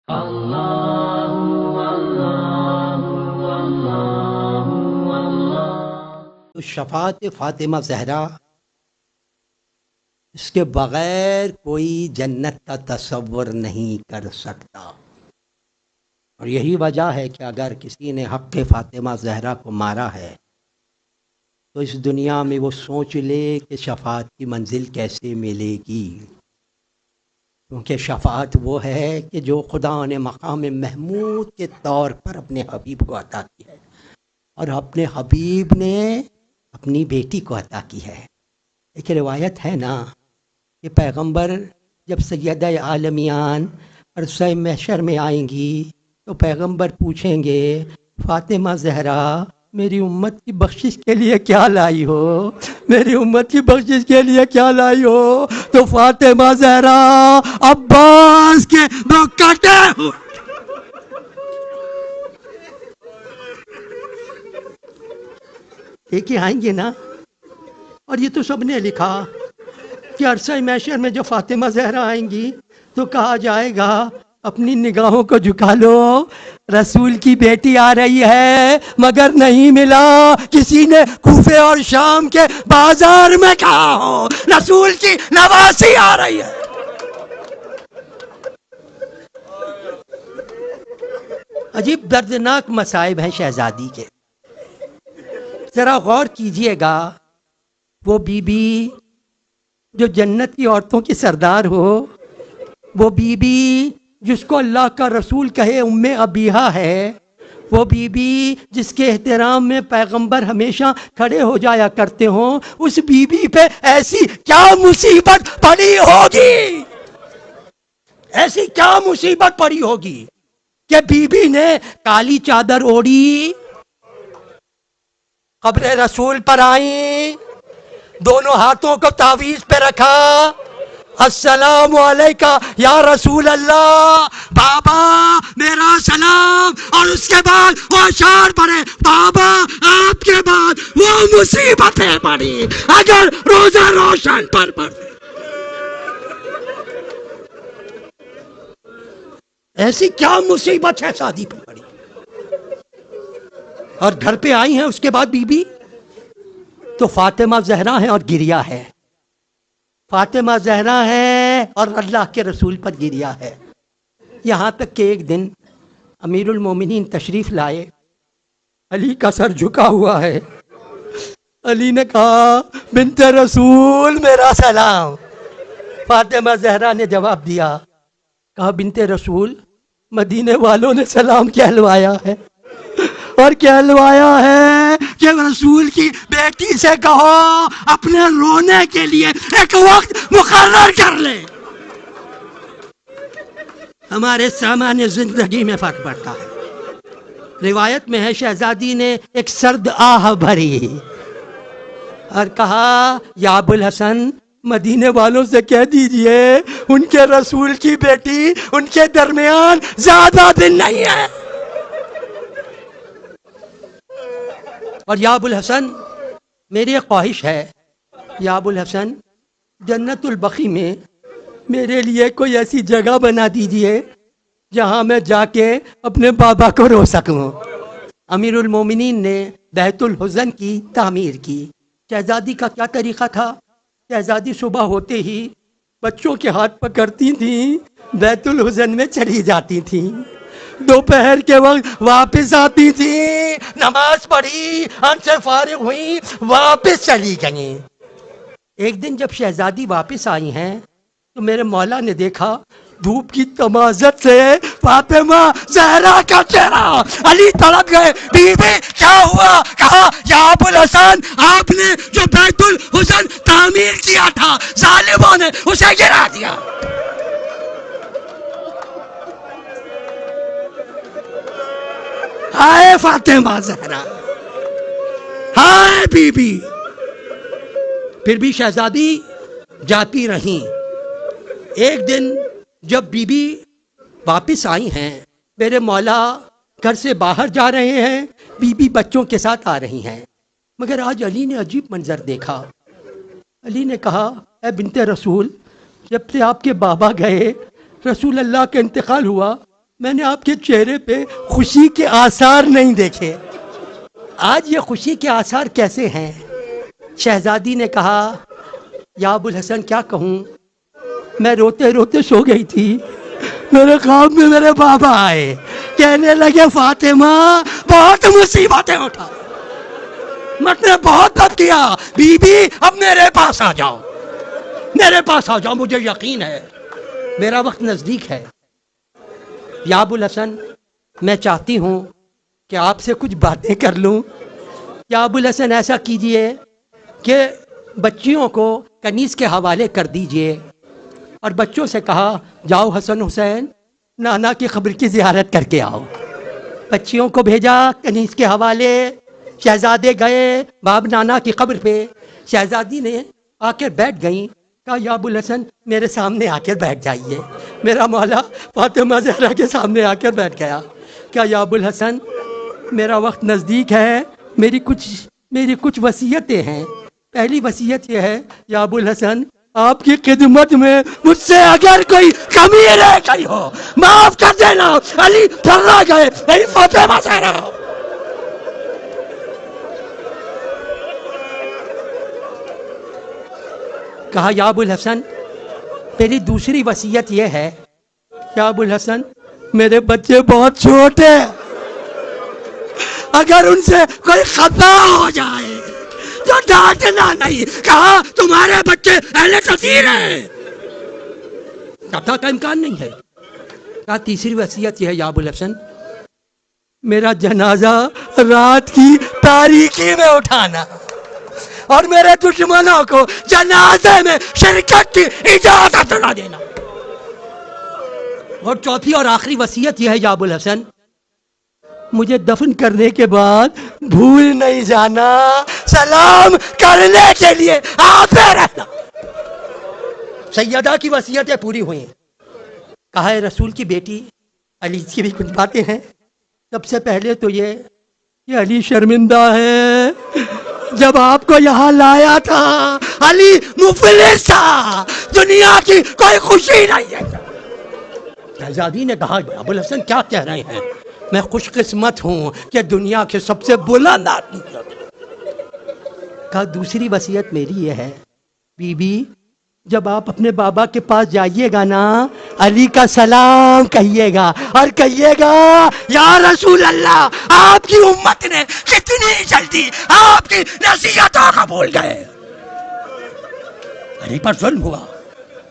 تو شفاعت فاطمہ زہرا، اس کے بغیر کوئی جنت کا تصور نہیں کر سکتا. اور یہی وجہ ہے کہ اگر کسی نے حق فاطمہ زہرا کو مارا ہے تو اس دنیا میں وہ سوچ لے کہ شفاعت کی منزل کیسے ملے گی. کیونکہ شفاعت وہ ہے کہ جو خدا نے مقام محمود کے طور پر اپنے حبیب کو عطا کی ہے، اور اپنے حبیب نے اپنی بیٹی کو عطا کی ہے. ایک روایت ہے نا کہ پیغمبر جب سیدہ عالمیان عرصہ محشر میں آئیں گی تو پیغمبر پوچھیں گے، فاطمہ زہرا میری امت کی بخشش کے لیے کیا لائی ہو، میری امت کی بخشش کے لیے کیا لائی ہو؟ تو فاطمہ زہرا عباس کے دو کٹے ہو. ایک ہی آئیں گے نا. اور یہ تو سب نے لکھا کہ عرصہ محشر میں جو فاطمہ زہرا آئیں گی تو کہا جائے گا اپنی نگاہوں کو جھکا لو، رسول کی بیٹی آ رہی ہے، مگر نہیں ملا. کسی نے کوفے اور شام کے بازار میں کہا ہو رسول کی نواسی آ رہی ہے. عجیب دردناک مصائب ہیں شہزادی کے. ذرا غور کیجئے گا، وہ بی بی جو جنت کی عورتوں کی سردار ہو، وہ بی بی جس کو اللہ کا رسول کہے ام ابیہا ہے، وہ بی بی جس کے احترام میں پیغمبر ہمیشہ کھڑے ہو جایا کرتے ہوں، اس بی بی پہ ایسی کیا مصیبت پڑی ہوگی، ایسی کیا مصیبت پڑی ہوگی کہ بی بی نے کالی چادر اوڑھی، قبر رسول پر آئیں، دونوں ہاتھوں کو تعویذ پہ رکھا، السلام علیکہ یا رسول اللہ، بابا میرا سلام. اور اس کے بعد وہ اشعار پڑھے، بابا آپ کے بعد وہ مصیبتیں پڑی اگر روزہ روشن پر پڑ. ایسی کیا مصیبت ہے شادی پہ پڑی. اور گھر پہ آئی ہیں اس کے بعد بی بی تو فاطمہ زہرا ہے اور گریا ہے، فاطمہ زہرا ہے اور اللہ کے رسول پر گریا ہے. یہاں تک کہ ایک دن امیر المومنین تشریف لائے، علی کا سر جھکا ہوا ہے. علی نے کہا بنت رسول میرا سلام. فاطمہ زہرا نے جواب دیا، کہا بنت رسول مدینے والوں نے سلام کہلوایا ہے، اور کہلوایا ہے کہ رسول کی بیٹی سے کہو اپنے رونے کے لیے ایک وقت مقرر کر لے. ہمارے سامان زندگی میں فرق پڑتا ہے. روایت میں ہے شہزادی نے ایک سرد آہ بھری اور کہا یا ابو الحسن مدینے والوں سے کہہ دیجئے ان کے رسول کی بیٹی ان کے درمیان زیادہ دن نہیں ہے. اور یا ابو الحسن میری ایک خواہش ہے، یا ابو الحسن جنت البقیع میں میرے لیے کوئی ایسی جگہ بنا دیجئے جہاں میں جا کے اپنے بابا کو رو سکوں. امیر المومنین نے بیت الحزن کی تعمیر کی. شہزادی کا کیا طریقہ تھا؟ شہزادی صبح ہوتے ہی بچوں کے ہاتھ پکڑتی تھیں، بیت الحزن میں چلی جاتی تھیں، دوپہر کے وقت واپس آتی تھیں، نماز پڑھی، ان سے فارغ ہوئی، واپس چلی گئیں. ایک دن جب شہزادی واپس آئی ہیں تو میرے مولا نے دیکھا دھوپ کی تمازت سے فاطمہ زہرا کا چہرہ. علی تڑپ گئے، بی بی کیا ہوا؟ کہا یا ابو الحسن آپ نے جو بیت الحسن تعمیر کیا تھا ظالموں نے اسے گرا دیا. ہائے فاطمہ زہرا، ہائے بی بی. پھر بھی شہزادی جاتی رہیں. ایک دن جب بی بی واپس آئی ہیں، میرے مولا گھر سے باہر جا رہے ہیں، بی بی بچوں کے ساتھ آ رہی ہیں. مگر آج علی نے عجیب منظر دیکھا. علی نے کہا اے بنت رسول، جب سے آپ کے بابا گئے، رسول اللہ کا انتقال ہوا، میں نے آپ کے چہرے پہ خوشی کے آثار نہیں دیکھے. آج یہ خوشی کے آثار کیسے ہیں؟ شہزادی نے کہا یا ابوالحسن کیا کہوں، میں روتے روتے سو گئی تھی. میرے خواب میں میرے بابا آئے، کہنے لگے فاطمہ بہت مصیبتیں اٹھا، میں نے بہت دب کیا، بی بی اب میرے پاس آ جاؤ، میرے پاس آ جاؤ، مجھے یقین ہے میرا وقت نزدیک ہے. یا ابوالحسن میں چاہتی ہوں کہ آپ سے کچھ باتیں کر لوں. یا ابوالحسن ایسا کیجئے کہ بچیوں کو کنیز کے حوالے کر دیجئے، اور بچوں سے کہا جاؤ حسن حسین نانا کی قبر کی زیارت کر کے آؤ. بچیوں کو بھیجا کنیز کے حوالے. شہزادے گئے باب نانا کی قبر پہ. شہزادی نے آ کے بیٹھ گئیں. کہا یا ابوالحسن میرے سامنے آ کے بیٹھ جائیے. میرا مولا فاطمہ زہرا کے سامنے آ کر بیٹھ گیا. کیا یا ابوالحسن میرا وقت نزدیک ہے، میری کچھ وصیتیں ہیں. پہلی وصیت یہ ہے یا ابوالحسن آپ کی خدمت میں مجھ سے اگر کوئی کمی رہ گئی ہو معاف کر دینا. علی ٹھرا گئے نہیں فاطمہ زہرا. کہا یا ابوالحسن میری دوسری وصیت یہ ہے یا ابوالحسن میرے بچے بہت چھوٹے، اگر ان سے کوئی خطا ہو جائے تو ڈانٹنا نہیں. کہا تمہارے بچے اہل تفسیر ہیں، خطا کا امکان نہیں ہے. کہا تیسری وصیت یہ ہے یا ابوالحسن میرا جنازہ رات کی تاریکی میں اٹھانا اور میرے دشمنوں کو جنازے میں شرکت کی اجازت نہ دینا. اور چوتھی اور آخری وصیت یہ ہے یا ابوالحسن مجھے دفن کرنے کے بعد بھول نہیں جانا، سلام کرنے کے لیے آتے رہنا. سیدہ کی وصیتیں پوری ہوئی. کہا ہے رسول کی بیٹی علی کی بھی کچھ باتیں ہیں. سب سے پہلے تو یہ علی شرمندہ ہے، جب آپ کو یہاں لایا تھا علی مفلس تھا، دنیا کی کوئی خوشی نہیں ہے. شہزادی نے کہا ابوالحسن کیا کہہ رہے ہیں، میں خوش قسمت ہوں کہ دنیا کے سب سے بلند آدمی. کہا دوسری وصیت میری یہ ہے بی بی جب آپ اپنے بابا کے پاس جائیے گا نا علی کا سلام کہیے گا اور کہیے گا یا رسول اللہ آپ کی امت نے کتنی جلدی آپ کی نصیحتوں کا بھول گئے، علی پر ظلم ہوا.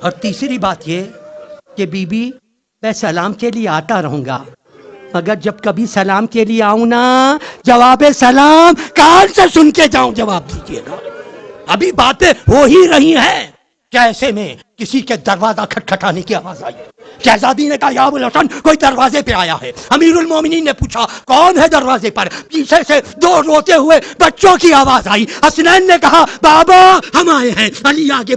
اور تیسری بات یہ کہ بی بی میں سلام کے لیے آتا رہوں گا، مگر جب کبھی سلام کے لیے آؤں نا جواب سلام کان سے سن کے جاؤں، جواب دیجیے گا. ابھی باتیں ہو ہی رہی ہیں کہ ایسے میں کسی کے دروازہ کھٹکھٹانے کی آواز آئی. شہزادی نے کہا یا ابوالحسن کوئی دروازے پہ آیا ہے. امیر المومنین نے پوچھا کون ہے دروازے پر؟ پیچھے سے دو روتے ہوئے بچوں کی آواز آئی. حسنین نے کہا بابا ہم آئے ہیں. علی آگے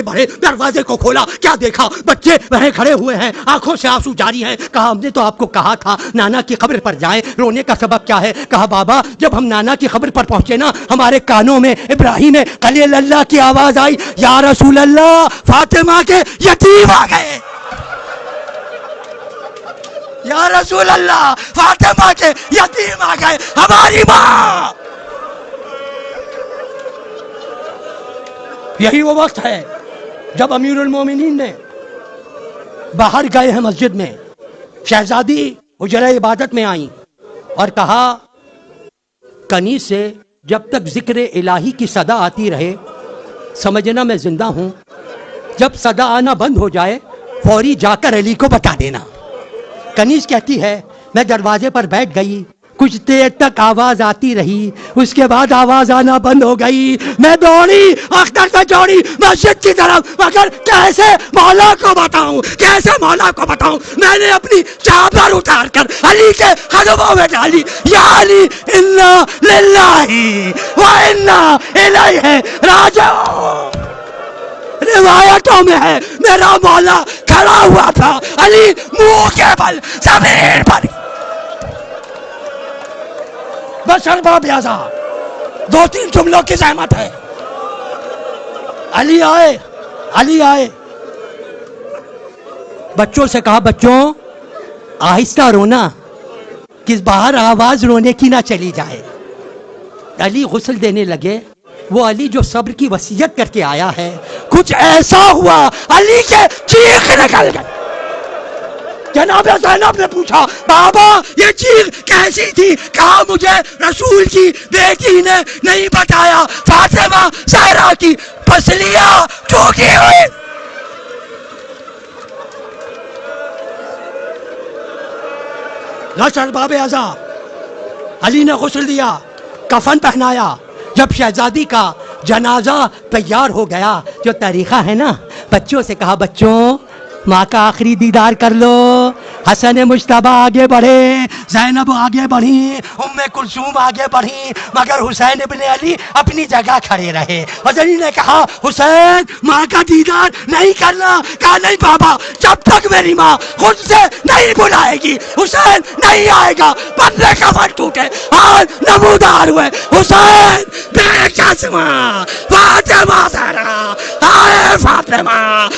بڑھے دروازے کو کھولا. کیا دیکھا؟ بچے وہیں کھڑے ہوئے ہیں، آنکھوں سے آنسو جاری ہیں. کہا ہم نے تو آپ کو کہا تھا نانا کی قبر پر جائیں، رونے کا سبب کیا ہے؟ کہا بابا جب ہم نانا کی قبر پر پہنچے نا ہمارے کانوں میں ابراہیم خلیل اللہ کی آواز آئی یا رسول اللہ فاطمہ کے یتیم آ گئے، یا رسول اللہ فاطمہ کے یتیم آ گئے، ہماری ماں. یہی وہ وقت ہے جب امیر المومنین نے باہر گئے ہیں مسجد میں. شہزادی حجرہ عبادت میں آئیں اور کہا کنیز سے جب تک ذکر الہی کی صدا آتی رہے سمجھنا میں زندہ ہوں، جب صدا آنا بند ہو جائے فوری جا کر علی کو بتا دینا. کنیز کہتی ہے میں دروازے پر بیٹھ گئی، کچھ دیر تک آواز آتی رہی، اس کے بعد آواز آنا بند ہو گئی. میں دوڑی اختر سے دوڑی مسجد کی طرف، مگر کیسے مولا کو بتاؤں؟ میں نے اپنی چادر اتار کر علی کے قدموں میں ڈالی، یا علی انا للہ و انا الیہ راجعون. روایتوں میں ہے میرا مولا کھڑا ہوا تھا، علی منہ کے بل زمین پر. بشر باب آزاد 2-3 جملوں کی زحمت ہے. علی آئے. بچوں سے کہا بچوں آہستہ رونا کہ باہر آواز رونے کی نہ چلی جائے. علی غسل دینے لگے. وہ علی جو صبر کی وصیت کر کے آیا ہے, کچھ ایسا ہوا علی کے چیخ نکل گئے. جناب زینب نے پوچھا بابا یہ چیخ کیسی تھی؟ کہا مجھے رسول کی بیٹی نے نہیں بتایا, فاطمہ زہرا کی پسلیاں ٹوٹی ہوئی. لشکر باب اعضا علی نے غسل دیا, کفن پہنایا. جب شہزادی کا جنازہ تیار ہو گیا, جو طریقہ ہے نا, بچوں سے کہا بچوں ماں کا آخری دیدار کر لو. حسن مجتبی آگے بڑھے, زینب آگے بڑھی, ام کلثوم آگے بڑھی, مگر حسین ابن علی اپنی جگہ کھڑے رہے. علی نے کہا حسین ماں کا دیدار نہیں کرنا. کہا نہیں بابا, جب تک میری ماں خود سے نہیں بلائے گی حسین نہیں آئے گا. بندے کفن ٹوٹے اور نمودار ہوئے حسین بے چشمہ فاطمہ زہرا آئے فاطمہ.